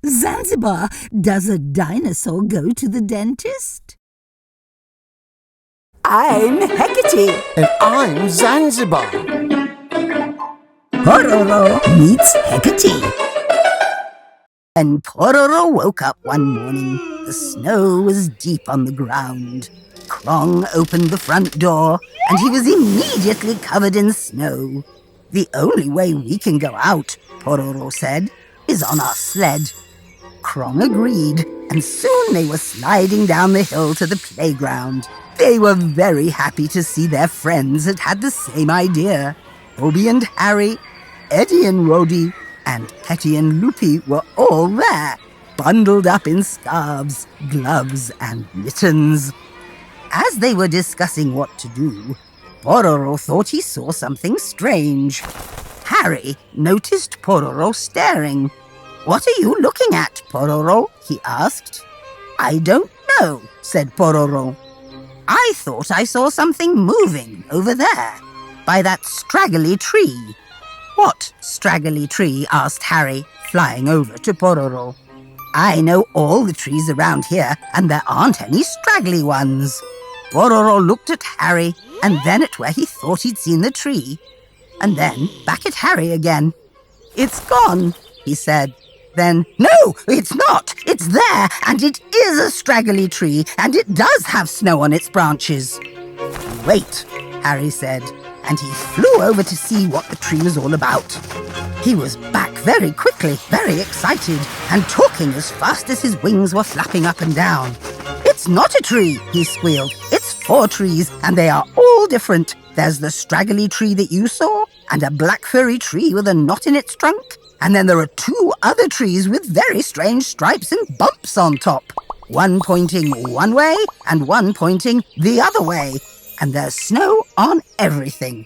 Zanzibar, does a dinosaur go to the dentist? I'm Heckerty. And I'm Zanzibar. Pororo meets Hecate. When Pororo woke up one morning, the snow was deep on the ground. Krong opened the front door, and he was immediately covered in snow. The only way we can go out, Pororo said, is on our sled. Krong agreed, and soon they were sliding down the hill to the playground. They were very happy to see their friends had had the same idea. Bobby and Harry, Eddie and Rhodey, and Petty and Loopy were all there, bundled up in scarves, gloves, and mittens. As they were discussing what to do, Pororo thought he saw something strange. Harry noticed Pororo staring. "What are you looking at, Pororo?" he asked. "I don't know," said Pororo. "I thought I saw something moving over there, by that straggly tree." "What straggly tree?" asked Harry, flying over to Pororo. "I know all the trees around here, and there aren't any straggly ones." Pororo looked at Harry, and then at where he thought he'd seen the tree, and then back at Harry again. "It's gone," he said. Then, "No, it's not. It's there, and it is a straggly tree, and it does have snow on its branches." "Wait," Harry said, and he flew over to see what the tree was all about. He was back very quickly, very excited, and talking as fast as his wings were flapping up and down. "It's not a tree," he squealed. "It's 4 trees, and they are all different. There's the straggly tree that you saw, and a black furry tree with a knot in its trunk. And then there are 2 other trees with very strange stripes and bumps on top. One pointing one way and one pointing the other way. And there's snow on everything."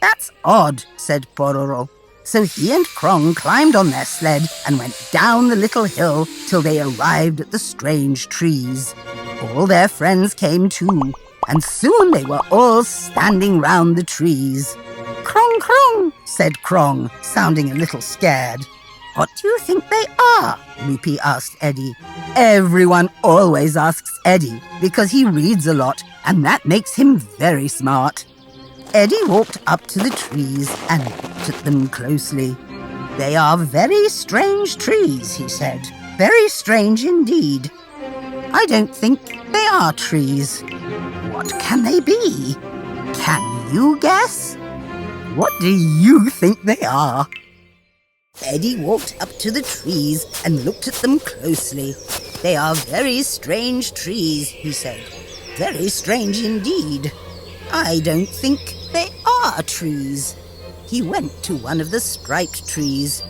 "That's odd," said Pororo. So he and Krong climbed on their sled and went down the little hill till they arrived at the strange trees. All their friends came too, and soon they were all standing round the trees. "Krong, Krong," said Krong, sounding a little scared. "What do you think they are?" Loopy asked Eddie. Everyone always asks Eddie because he reads a lot, and that makes him very smart. Eddie walked up to the trees and looked at them closely. "They are very strange trees," he said. "Very strange indeed. I don't think they are trees. What can they be? Can you guess? What do you think they are?" Eddie walked up to the trees and looked at them closely. "They are very strange trees," he said. "Very strange indeed. I don't think they are trees." He went to one of the striped trees.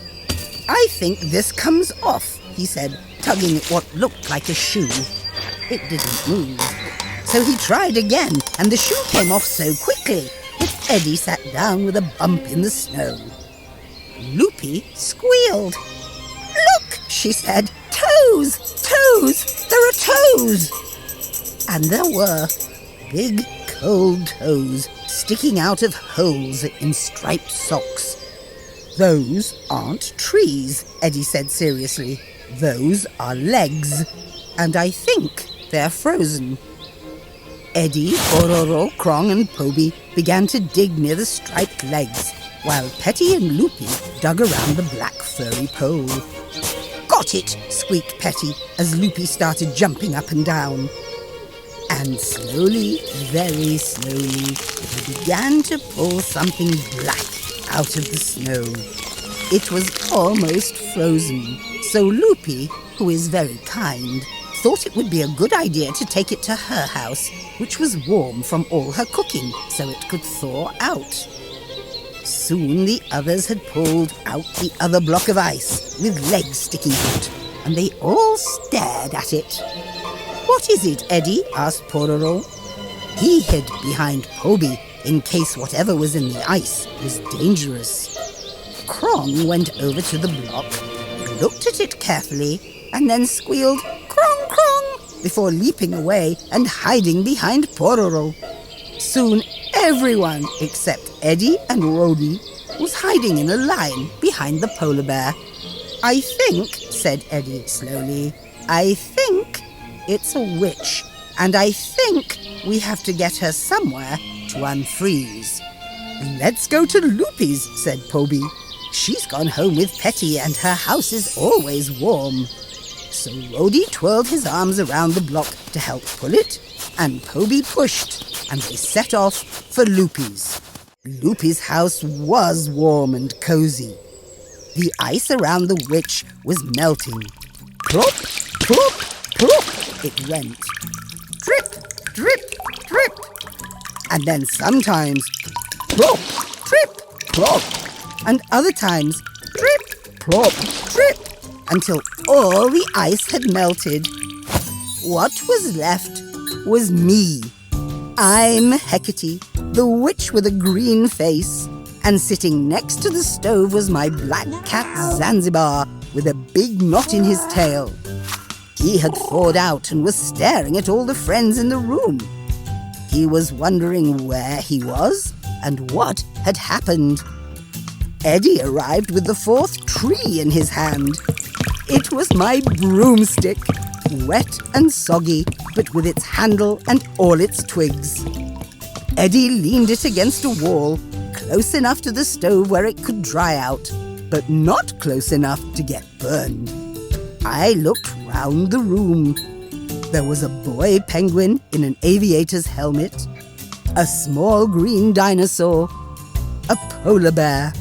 "I think this comes off," he said, tugging at what looked like a shoe. It didn't move. So he tried again, and the shoe came off so quickly that Eddie sat down with a bump in the snow. Loopy squealed. "Look," she said. "Toes! Toes! There are toes!" And there were big, cold toes sticking out of holes in striped socks. "Those aren't trees," Eddie said seriously. "Those are legs, and I think they're frozen." Eddie, Pororo, Krong, and Poby began to dig near the striped legs, while Petty and Loopy dug around the black furry pole. "Got it!" squeaked Petty as Loopy started jumping up and down. And slowly, very slowly, he began to pull something black out of the snow. It was almost frozen, so Loopy, who is very kind, thought it would be a good idea to take it to her house, which was warm from all her cooking, so it could thaw out. Soon the others had pulled out the other block of ice, with legs sticking out, and they all stared at it. "What is it, Eddie?" asked Pororo. He hid behind Poby in case whatever was in the ice was dangerous. Krong went over to the block, looked at it carefully, and then squealed, "Krong, Krong," before leaping away and hiding behind Pororo. Soon everyone except Eddie and Rhodey was hiding in a line behind the polar bear. I think, said Eddie slowly, I think it's a witch, and I think we have to get her somewhere to unfreeze. Let's go to Loopy's, said Poby. She's gone home with Petty and her house is always warm. So Rhodey twirled his arms around the block to help pull it, and Poby pushed, and they set off for Loopy's. Loopy's house was warm and cozy. The ice around the witch was melting. Plop, plop, plop, it went. Drip, drip, drip. And then sometimes, plop, drip, plop. And other times, drip, plop, drip, until all the ice had melted. What was left was me. I'm Hecate, the witch with a green face, and sitting next to the stove was my black cat Zanzibar with a big knot in his tail. He had thawed out and was staring at all the friends in the room. He was wondering where he was and what had happened. Eddie arrived with the fourth tree in his hand. It was my broomstick, wet and soggy, but with its handle and all its twigs. Eddie leaned it against a wall, close enough to the stove where it could dry out, but not close enough to get burned. I looked round the room. There was a boy penguin in an aviator's helmet, a small green dinosaur, a polar bear,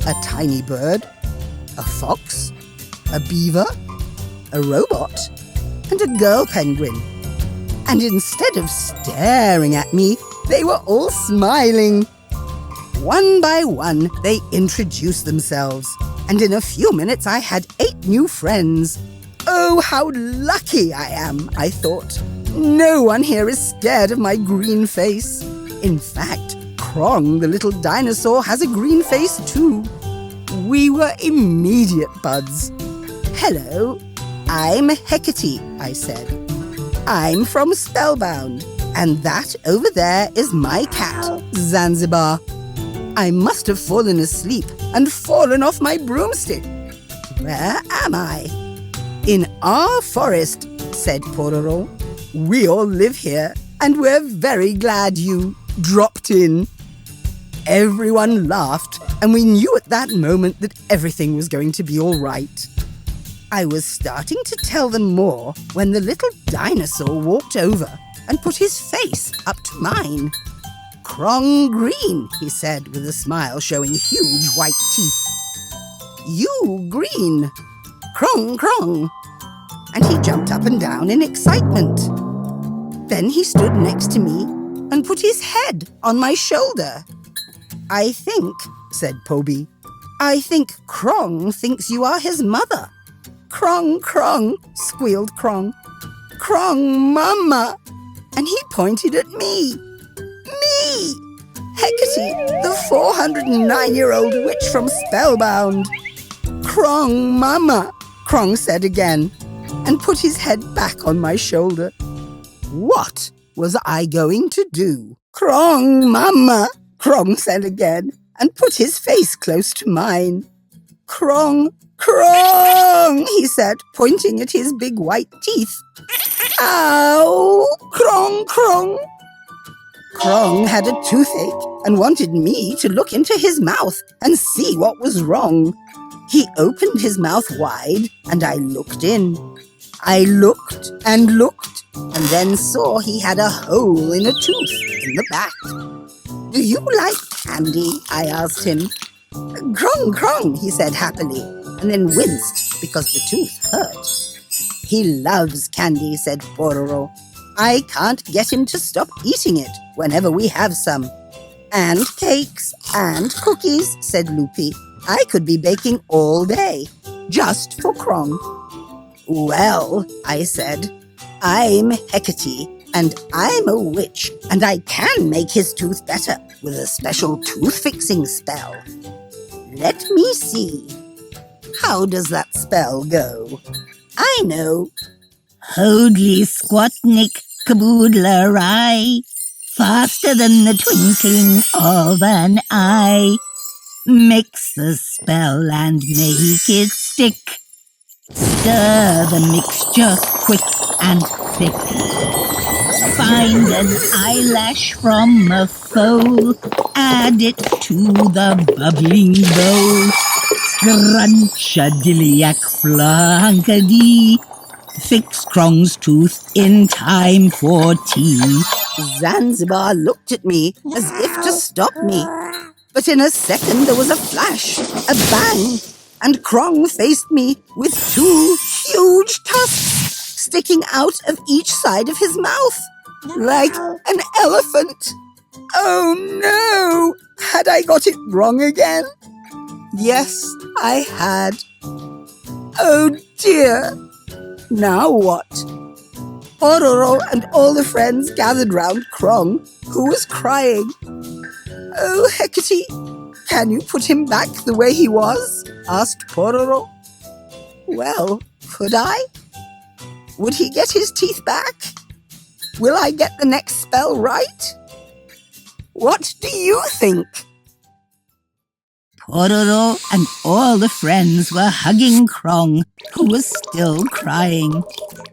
a tiny bird, a fox, a beaver, a robot, and a girl penguin. And instead of staring at me, they were all smiling. One by one, they introduced themselves, and in a few minutes I had 8 new friends. Oh, how lucky I am, I thought. No one here is scared of my green face. In fact, Krong, the little dinosaur, has a green face too. We were immediate buds. Hello, I'm Hecate, I said. I'm from Spellbound, and that over there is my cat, Zanzibar. I must have fallen asleep and fallen off my broomstick. Where am I? In our forest, said Pororo. We all live here, and we're very glad you dropped in. Everyone laughed, and we knew at that moment that everything was going to be all right. I was starting to tell them more when the little dinosaur walked over and put his face up to mine. Krong green, he said with a smile showing huge white teeth. You green. Krong, Krong. And he jumped up and down in excitement. Then he stood next to me and put his head on my shoulder. I think, said Poby, I think Krong thinks you are his mother. Krong, Krong, squealed Krong. Krong, Mama. And he pointed at me. Me! Hecate, the 409-year-old witch from Spellbound. Krong, Mama, Krong said again, and put his head back on my shoulder. What was I going to do? Krong, Mama, Krong said again, and put his face close to mine. Krong, Krong, he said, pointing at his big white teeth. Ow! Krong, Krong. Krong had a toothache and wanted me to look into his mouth and see what was wrong. He opened his mouth wide and I looked in. I looked and looked and then saw he had a hole in a tooth in the back. Do you like candy? I asked him. Krong, Krong, he said happily, and then winced because the tooth hurt. He loves candy, said Pororo. I can't get him to stop eating it whenever we have some. And cakes and cookies, said Loopy. I could be baking all day, just for Krong. Well, I said, I'm Hecate, and I'm a witch, and I can make his tooth better with a special tooth-fixing spell. Let me see. How does that spell go? I know. Hoodly squatnik caboodler eye, faster than the twinkling of an eye. Mix the spell and make it stick. Stir the mixture quick and thick. Find an eyelash from a foal, add it to the bubbling bowl. Scrunch-a-dilly-ack flunkady. Fix Krong's tooth in time for tea. Zanzibar looked at me as if to stop me. But in a second there was a flash, a bang, and Krong faced me with 2 huge tusks sticking out of each side of his mouth, like an elephant. Oh no! Had I got it wrong again? Yes, I had. Oh dear! Now what? Pororo and all the friends gathered round Krong, who was crying. Oh, Hecate, can you put him back the way he was? Asked Pororo. Well, could I? Would he get his teeth back? Will I get the next spell right? What do you think? Pororo and all the friends were hugging Krong, who was still crying.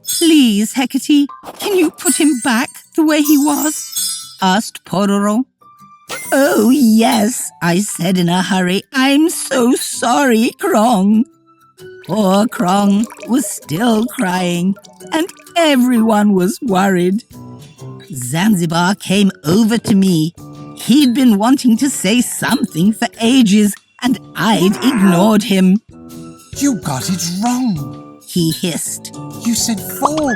Please, Hecate, can you put him back the way he was? Asked Pororo. Oh, yes, I said in a hurry. I'm so sorry, Krong. Poor Krong was still crying, and everyone was worried. Zanzibar came over to me. He'd been wanting to say something for ages, and I'd ignored him. You got it wrong. He hissed. You said foal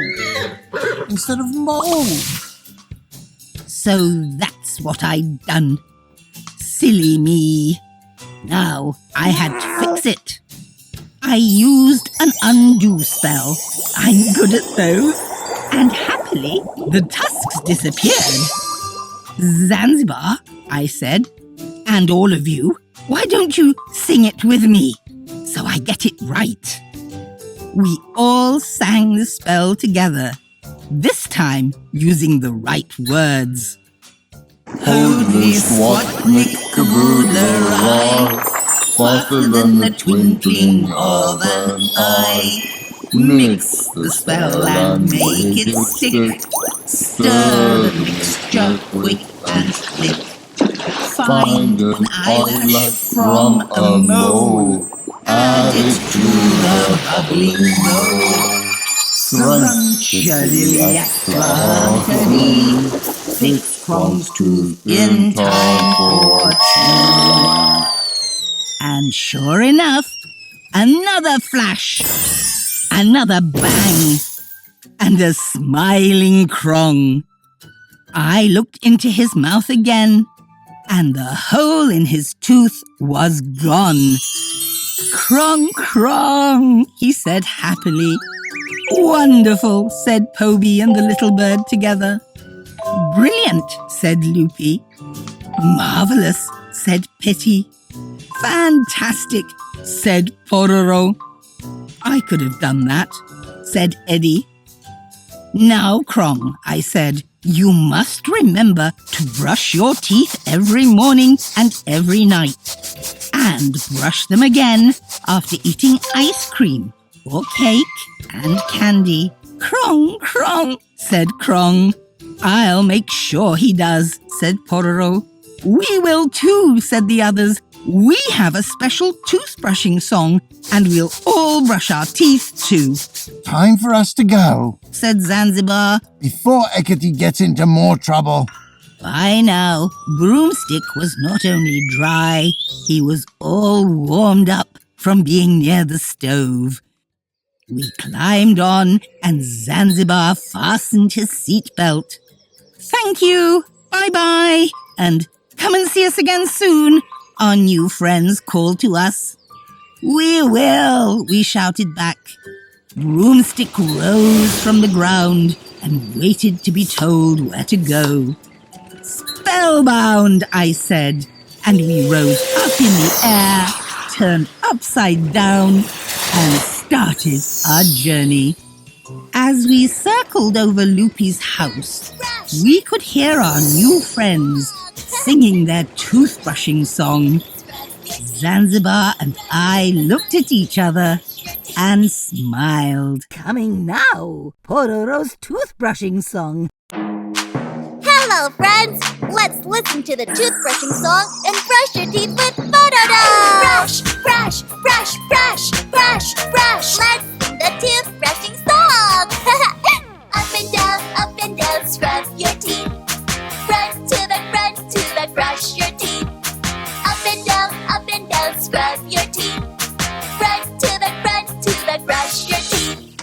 instead of mole. So that's what I'd done. Silly me. Now I had to fix it. I used an undo spell. I'm good at those. And happily, the tusks disappeared. Zanzibar, I said, and all of you, why don't you sing it with me so I get it right? We all sang the spell together, this time using the right words. Holy swat-nick-caboodle-rye, faster than the twinkling of an eye. Mix the spell and make it stick. Stir the mixture quick and thick. Find an eyelash from a mole. Add it to the bubbling bowl. Scrunch-a-dilly-ack flunkady. Fix Krong's tooth in time for tea. And sure enough, another flash, another bang, and a smiling Krong. I looked into his mouth again, and the hole in his tooth was gone. Krong, Krong, he said happily. Wonderful, said Poby and the little bird together. Brilliant, said Loopy. Marvelous, said Pitty. Fantastic, said Pororo. I could have done that, said Eddie. Now, Krong, I said, you must remember to brush your teeth every morning and every night. And brush them again after eating ice cream or cake and candy. Krong, Krong, said Krong. I'll make sure he does, said Pororo. We will too, said the others. We have a special toothbrushing song, and we'll all brush our teeth too. Time for us to go, said Zanzibar. before Hecate gets into more trouble. By now, Broomstick was not only dry, he was all warmed up from being near the stove. We climbed on, and Zanzibar fastened his seatbelt. Thank you, bye-bye, and come and see us again soon, our new friends called to us. We will, we shouted back. Broomstick rose from the ground and waited to be told where to go. Spellbound, I said, and we rose up in the air, turned upside down, and started our journey. As we circled over Loopy's house, we could hear our new friends singing their toothbrushing song. Zanzibar and I looked at each other. and smiled. Coming now, Pororo's toothbrushing song. Hello, friends! Let's listen to the toothbrushing song and brush your teeth with Pororo! Brush, brush, brush, brush, brush, brush! Let's sing the toothbrushing song! Up and down, scrub your teeth. Front to the brush your teeth. Up and down, scrub your teeth. Front to the brush your teeth.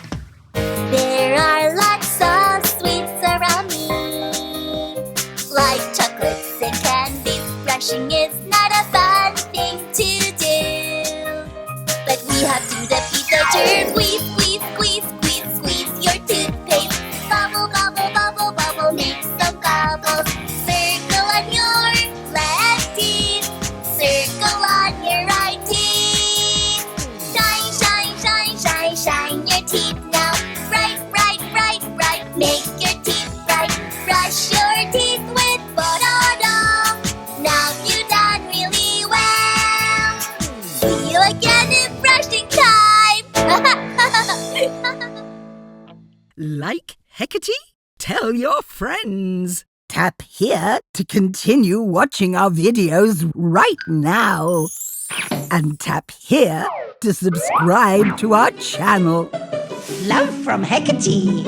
There are lots of sweets around me, like chocolates and candies. Brushing is not a fun thing to do, but we have to defeat the germs. Squeeze your toothpaste. Bubble, bubble, bubble, bubble, make some bubbles. Circle on your left teeth, circle on your right teeth. Shine, shine, shine, shine, shine your teeth now. Bright, bright, bright, bright, make your teeth bright. Brush your teeth with Pororo. Now you've done really well. See you again in brushing time. Like Hecate? Tell your friends. Tap here to continue watching our videos right now. And tap here to subscribe to our channel. Love from Hecate.